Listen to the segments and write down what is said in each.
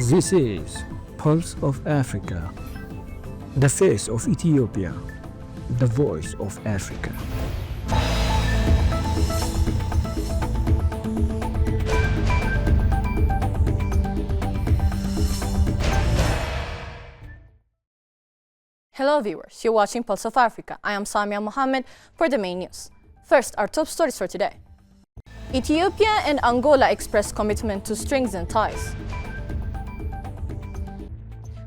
This is Pulse of Africa, the face of Ethiopia, the voice of Africa. Hello viewers, you're watching Pulse of Africa. I am Samia Mohammed for the main news. First, our top stories for today. Ethiopia and Angola express commitment to strengthen ties.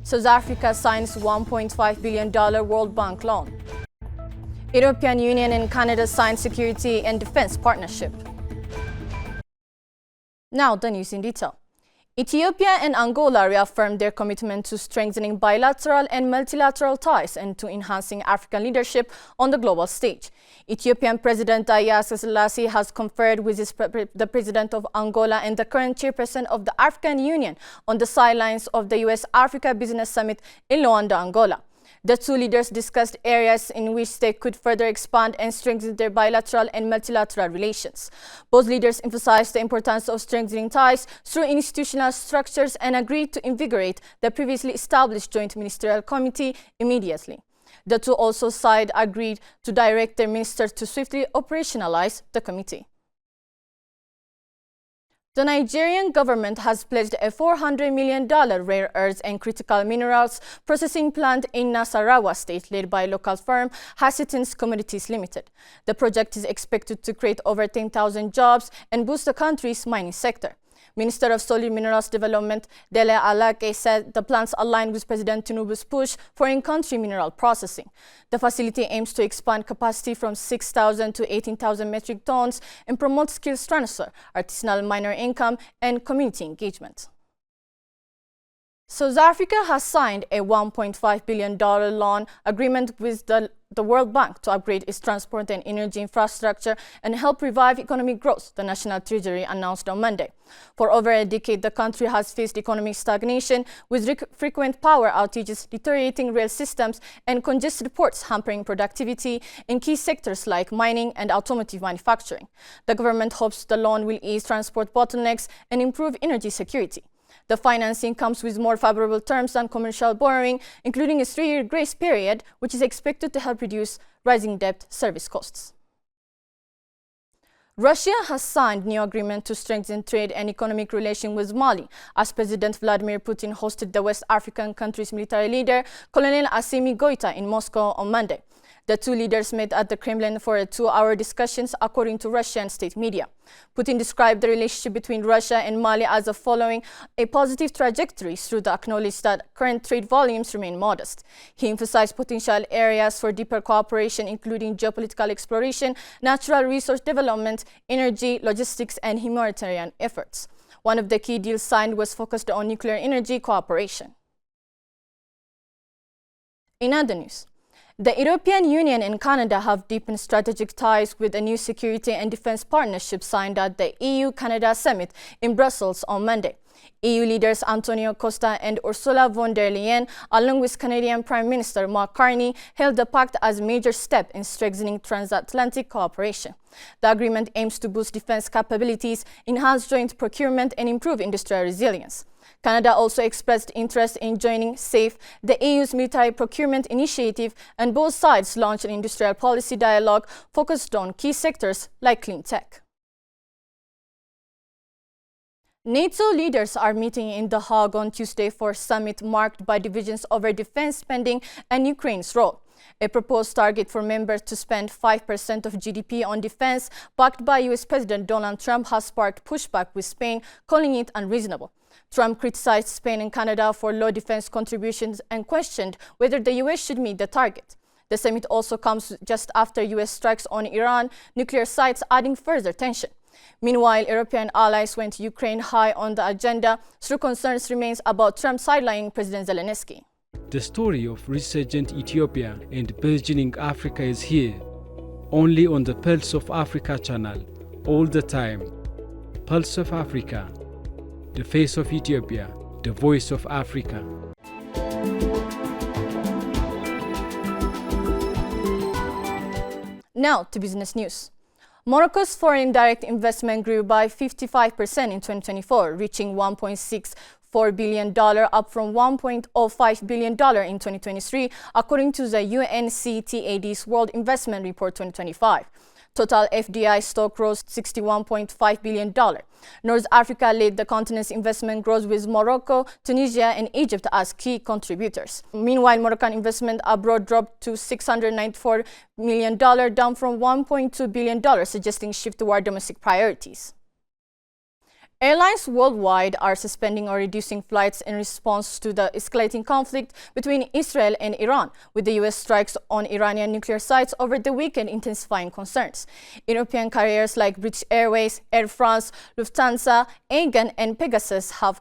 South Africa signs $1.5 billion World Bank loan. European Union and Canada sign security and defense partnership. Now the news in detail. Ethiopia and Angola reaffirmed their commitment to strengthening bilateral and multilateral ties and to enhancing African leadership on the global stage. Ethiopian President Haile Selassie has conferred with the President of Angola and the current chairperson of the African Union on the sidelines of the US-Africa Business Summit in Luanda, Angola. The two leaders discussed areas in which they could further expand and strengthen their bilateral and multilateral relations. Both leaders emphasized the importance of strengthening ties through institutional structures and agreed to invigorate the previously established Joint Ministerial Committee immediately. The two also agreed to direct their ministers to swiftly operationalize the committee. The Nigerian government has pledged a $400 million rare earths and critical minerals processing plant in Nasarawa State led by local firm Hasitins Commodities Limited. The project is expected to create over 10,000 jobs and boost the country's mining sector. Minister of Solid Minerals Development Dele Alake said the plants align with President Tinubu's push for in-country mineral processing. The facility aims to expand capacity from 6,000 to 18,000 metric tons and promote skills transfer, artisanal miner income, and community engagement. South Africa has signed a $1.5 billion loan agreement with the World Bank to upgrade its transport and energy infrastructure and help revive economic growth, the National Treasury announced on Monday. For over a decade, the country has faced economic stagnation with frequent power outages, deteriorating rail systems, and congested ports hampering productivity in key sectors like mining and automotive manufacturing. The government hopes the loan will ease transport bottlenecks and improve energy security. The financing comes with more favorable terms than commercial borrowing, including a 3-year grace period, which is expected to help reduce rising debt service costs. Russia has signed new agreement to strengthen trade and economic relations with Mali, as President Vladimir Putin hosted the West African country's military leader, Colonel Assimi Goïta, in Moscow on Monday. The two leaders met at the Kremlin for 2-hour discussions, according to Russian state media. Putin described the relationship between Russia and Mali as following a positive trajectory through the acknowledged that current trade volumes remain modest. He emphasized potential areas for deeper cooperation, including geopolitical exploration, natural resource development, energy, logistics, and humanitarian efforts. One of the key deals signed was focused on nuclear energy cooperation. In other news, the European Union and Canada have deepened strategic ties with a new security and defense partnership signed at the EU-Canada Summit in Brussels on Monday. EU leaders Antonio Costa and Ursula von der Leyen, along with Canadian Prime Minister Mark Carney, hailed the pact as a major step in strengthening transatlantic cooperation. The agreement aims to boost defense capabilities, enhance joint procurement, and improve industrial resilience. Canada also expressed interest in joining SAFE, the EU's military procurement initiative, and both sides launched an industrial policy dialogue focused on key sectors like clean tech. NATO leaders are meeting in The Hague on Tuesday for a summit marked by divisions over defense spending and Ukraine's role. A proposed target for members to spend 5% of GDP on defense, backed by US President Donald Trump, has sparked pushback, with Spain calling it unreasonable. Trump criticized Spain and Canada for low defense contributions and questioned whether the US should meet the target. The summit also comes just after US strikes on Iran nuclear sites, adding further tension. Meanwhile, European allies went Ukraine high on the agenda, through concerns remains about Trump sidelining President Zelensky. The story of resurgent Ethiopia and burgeoning Africa is here, only on the Pulse of Africa channel, all the time. Pulse of Africa, the face of Ethiopia, the voice of Africa. Now to business news. Morocco's foreign direct investment grew by 55% in 2024, reaching $1.64 billion, up from $1.05 billion in 2023, according to the UNCTAD's World Investment Report 2025. Total FDI stock rose $61.5 billion. North Africa led the continent's investment growth, with Morocco, Tunisia, and Egypt as key contributors. Meanwhile, Moroccan investment abroad dropped to $694 million, down from $1.2 billion, suggesting a shift toward domestic priorities. Airlines worldwide are suspending or reducing flights in response to the escalating conflict between Israel and Iran, with the U.S. strikes on Iranian nuclear sites over the weekend intensifying concerns. European carriers like British Airways, Air France, Lufthansa, Aegean, and Pegasus have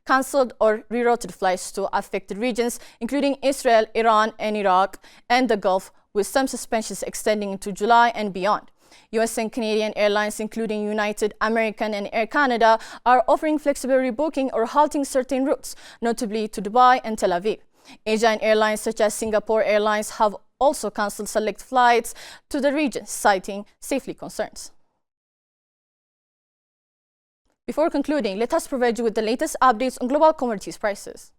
cancelled or rerouted flights to affected regions, including Israel, Iran, and Iraq, and the Gulf, with some suspensions extending into July and beyond. US and Canadian airlines, including United, American, and Air Canada, are offering flexible rebooking or halting certain routes, notably to Dubai and Tel Aviv. Asian airlines such as Singapore Airlines have also cancelled select flights to the region, citing safety concerns. Before concluding, let us provide you with the latest updates on global commodities prices.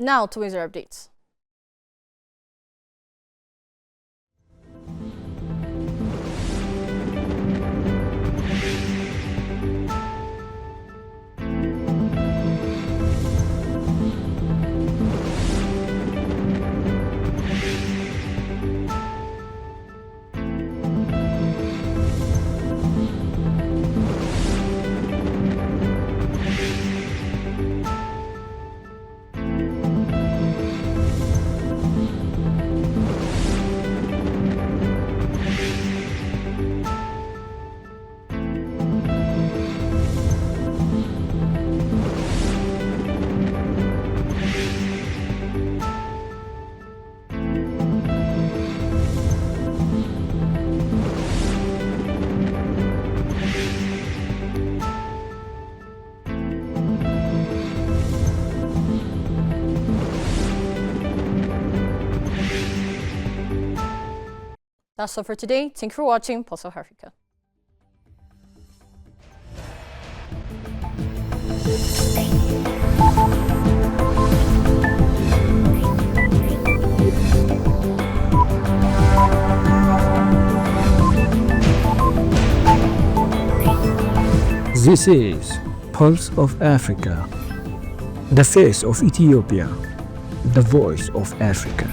Now to weather updates. That's all for today. Thank you for watching Pulse of Africa. This is Pulse of Africa, the face of Ethiopia, the voice of Africa.